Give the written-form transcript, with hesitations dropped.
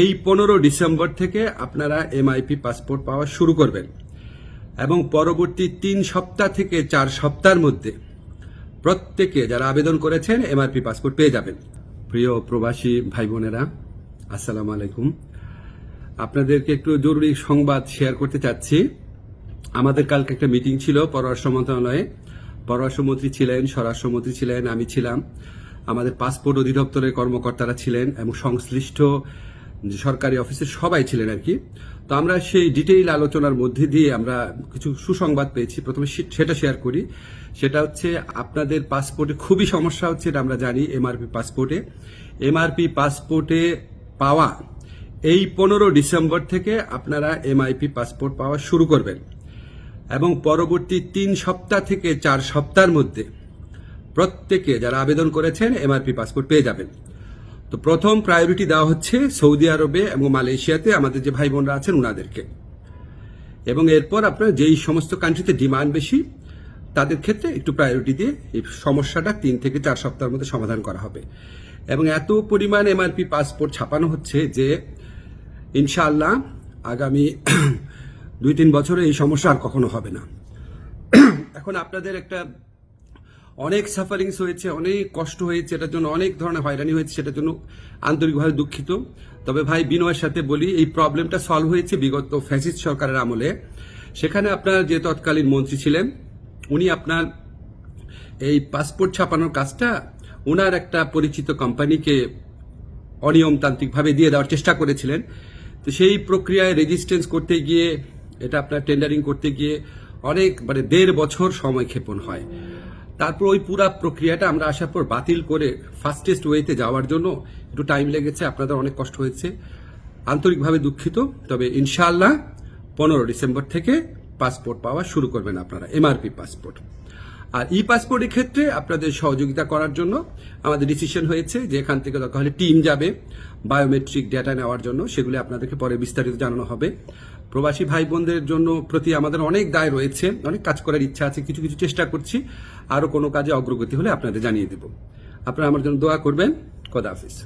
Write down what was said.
এই 15 ডিসেম্বর থেকে আপনারা এমআইপি পাসপোর্ট পাওয়া শুরু করবেন এবং পরবর্তী 3 সপ্তাহ থেকে 4 সপ্তাহের মধ্যে প্রত্যেকে যারা আবেদন করেছেন এমআরপি পাসপোর্ট পেয়ে যাবেন। প্রিয় প্রবাসী ভাই বোনেরা, আসসালামু আলাইকুম। আপনাদেরকে একটু জরুরি সংবাদ শেয়ার করতে চাচ্ছি। আমাদের কালকে একটা মিটিং ছিল পররাষ্ট্র মন্ত্রণালয়ে। পররাষ্ট্রমন্ত্রী ছিলেন, স্বরাষ্ট্রমন্ত্রী ছিলেন, আমি ছিলাম, আমাদের পাসপোর্ট অধিদপ্তরের কর্মকর্তারা ছিলেন এবং সংশ্লিষ্ট সরকারি অফিসের সবাই ছিলেন আর কি। তো আমরা সেই ডিটেইল আলোচনার মধ্যে দিয়ে আমরা কিছু সুসংবাদ পেয়েছি। প্রথমে সেটা শেয়ার করি। সেটা হচ্ছে আপনাদের পাসপোর্টে খুবই সমস্যা হচ্ছে, এটা আমরা জানি। এমআরপি পাসপোর্টে পাওয়া এই 15 ডিসেম্বর থেকে আপনারা এমআইপি পাসপোর্ট পাওয়া শুরু করবেন এবং পরবর্তী 3 সপ্তাহ থেকে 4 সপ্তাহের মধ্যে প্রত্যেকে যারা আবেদন করেছেন এমআরপি পাসপোর্ট পেয়ে যাবেন। তো প্রথম প্রায়োরিটি দেওয়া হচ্ছে সৌদি আরবে এবং মালয়েশিয়াতে আমাদের যে ভাই বোনরা আছেন ওনাদেরকে, এবং এরপর আপনার যেই সমস্ত কান্ট্রিতে ডিমান্ড বেশি তাদের ক্ষেত্রে একটু প্রায়োরিটি দিয়ে এই সমস্যাটা 3 থেকে 4 সপ্তাহের মধ্যে সমাধান করা হবে। এবং এত পরিমাণ এমআরপি পাসপোর্ট ছাপানো হচ্ছে যে ইনশাআল্লাহ আগামী 2-3 বছরে এই সমস্যা আর কখনো হবে না। এখন আপনাদের একটা অনেক সাফারিংস হয়েছে, অনেক কষ্ট হয়েছে, এটার জন্য অনেক ধরনের হয়রানি হয়েছে, সেটার জন্য আন্তরিকভাবে দুঃখিত। তবে ভাই বিনয়ের সাথে বলি, এই প্রবলেমটা সলভ হয়েছে বিগত ফ্যাসিস্ট সরকারের আমলে। সেখানে আপনার যে তৎকালীন মন্ত্রী ছিলেন উনি আপনার এই পাসপোর্ট ছাপানোর কাজটা ওনার একটা পরিচিত কোম্পানিকে অনিয়মতান্ত্রিকভাবে দিয়ে দেওয়ার চেষ্টা করেছিলেন। তো সেই প্রক্রিয়ায় রেজিস্ট্যান্স করতে গিয়ে, এটা আপনার টেন্ডারিং করতে গিয়ে অনেক 1.5 বছর সময় ক্ষেপণ হয়। তারপর ওই পুরা প্রক্রিয়াটা আমরা আসার পর বাতিল করে ফাস্টেস্ট ওয়েতে যাওয়ার জন্য একটু টাইম লেগেছে, আপনাদের অনেক কষ্ট হয়েছে, আন্তরিকভাবে দুঃখিত। তবে ইনশাআল্লাহ 15 ডিসেম্বর থেকে পাসপোর্ট পাওয়া শুরু করবেন আপনারা, এমআরপি পাসপোর্ট। আর ই পাসপোর্টের ক্ষেত্রে আপনাদের সহযোগিতা করার জন্য আমাদের ডিসিশন হয়েছে যে এখান থেকে দরকার হলে টিম যাবে বায়োমেট্রিক ডেটা নেওয়ার জন্য, সেগুলি আপনাদেরকে পরে বিস্তারিত জানানো হবে। প্রবাসী ভাই বোনদের জন্য প্রতি আমাদের অনেক দায় রয়েছে, অনেক কাজ করার ইচ্ছা আছে, কিছু কিছু চেষ্টা করছি। আরো কোনো কাজে অগ্রগতি হলে আপনাদের জানিয়ে দেব। আপনারা আমার জন্য দোয়া করবেন। খোদা হাফেজ।